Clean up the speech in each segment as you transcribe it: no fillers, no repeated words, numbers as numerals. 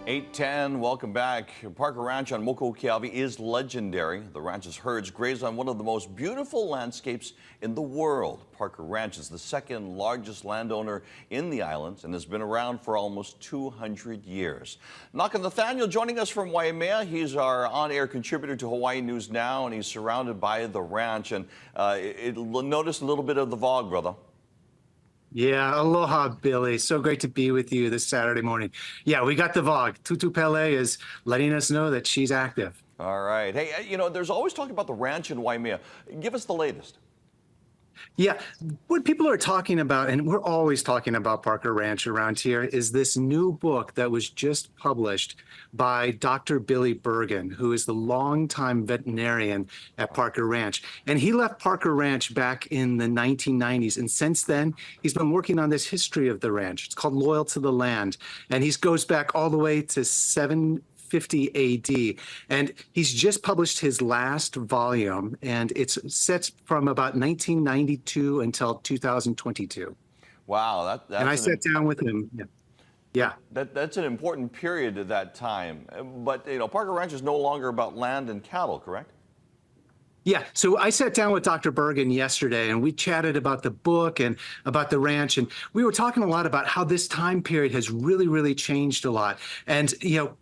8:10, welcome back. Parker Ranch on Moku, Keawe is legendary. The ranch's herds graze on one of the most beautiful landscapes in the world. Parker Ranch is the second largest landowner in the islands and has been around for almost 200 years. Naka Nathaniel joining us from Waimea. He's our on-air contributor to Hawaii News Now, and he's surrounded by the ranch. And notice a little bit of the vlog, brother. Yeah, aloha, Billy. So great to be with you this Saturday morning. Yeah, we got the VOG. Tutu Pele is letting us know that she's active. All right. Hey, there's always talk about the ranch in Waimea. Give us the latest. Yeah, what people are talking about, and we're always talking about Parker Ranch around here, is this new book that was just published by Dr. Billy Bergen, who is the longtime veterinarian at Parker Ranch. And he left Parker Ranch back in the 1990s. And since then, he's been working on this history of the ranch. It's called Loyal to the Land. And he goes back all the way to 750 AD. And he's just published his last volume, and it's set from about 1992 until 2022. Wow. And I sat down with him. Yeah. That's an important period at that time. But, Parker Ranch is no longer about land and cattle, correct? Yeah, so I sat down with Dr. Bergen yesterday, and we chatted about the book and about the ranch, and we were talking a lot about how this time period has really changed a lot. And,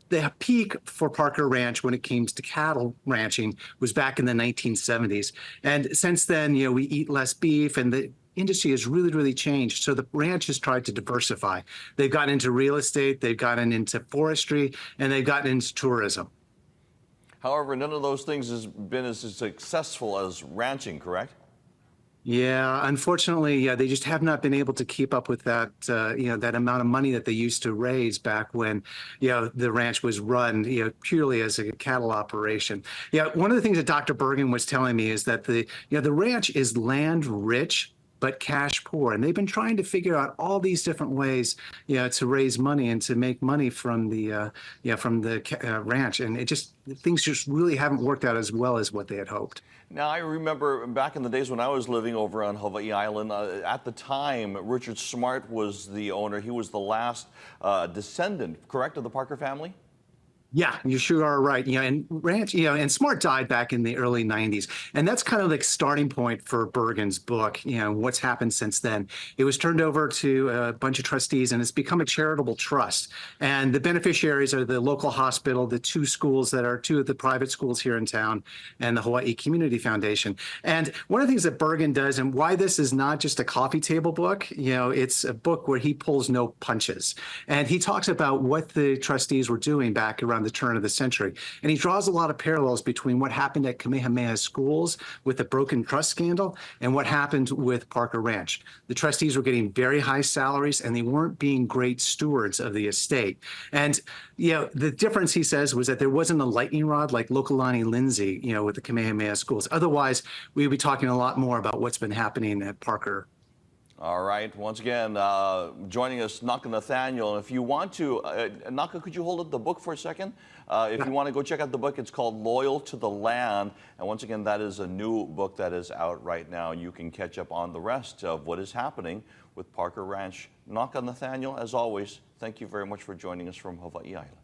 the peak for Parker Ranch when it came to cattle ranching was back in the 1970s. And since then, we eat less beef, and the industry has really changed. So the ranch has tried to diversify. They've gotten into real estate, they've gotten into forestry, and they've gotten into tourism. However, none of those things has been as successful as ranching, correct? Yeah, unfortunately, they just have not been able to keep up with that, that amount of money that they used to raise back when, the ranch was run, purely as a cattle operation. Yeah, one of the things that Dr. Bergen was telling me is that the ranch is land rich, but cash poor. And they've been trying to figure out all these different ways, to raise money and to make money from the, ranch. And things just really haven't worked out as well as what they had hoped. Now, I remember back in the days when I was living over on Hawaii Island, at the time, Richard Smart was the owner. He was the last descendant, correct, of the Parker family? Yeah, you sure are right. And Ranch, and Smart died back in the early 90s. And that's kind of the starting point for Bergen's book, what's happened since then. It was turned over to a bunch of trustees, and it's become a charitable trust. And the beneficiaries are the local hospital, the two of the private schools here in town, and the Hawaii Community Foundation. And one of the things that Bergen does, and why this is not just a coffee table book, it's a book where he pulls no punches. And he talks about what the trustees were doing back around the turn of the century. And he draws a lot of parallels between what happened at Kamehameha schools with the broken trust scandal and what happened with Parker Ranch. The trustees were getting very high salaries, and they weren't being great stewards of the estate. And, the difference, he says, was that there wasn't a lightning rod like Lokalani Lindsay, with the Kamehameha schools. Otherwise, we would be talking a lot more about what's been happening at Parker. All right. Once again, joining us, Naka Nathaniel. And if you want to, Naka, could you hold up the book for a second? If you want to go check out the book, it's called Loyal to the Land. And once again, that is a new book that is out right now. You can catch up on the rest of what is happening with Parker Ranch. Naka Nathaniel, as always, thank you very much for joining us from Hawaii Island.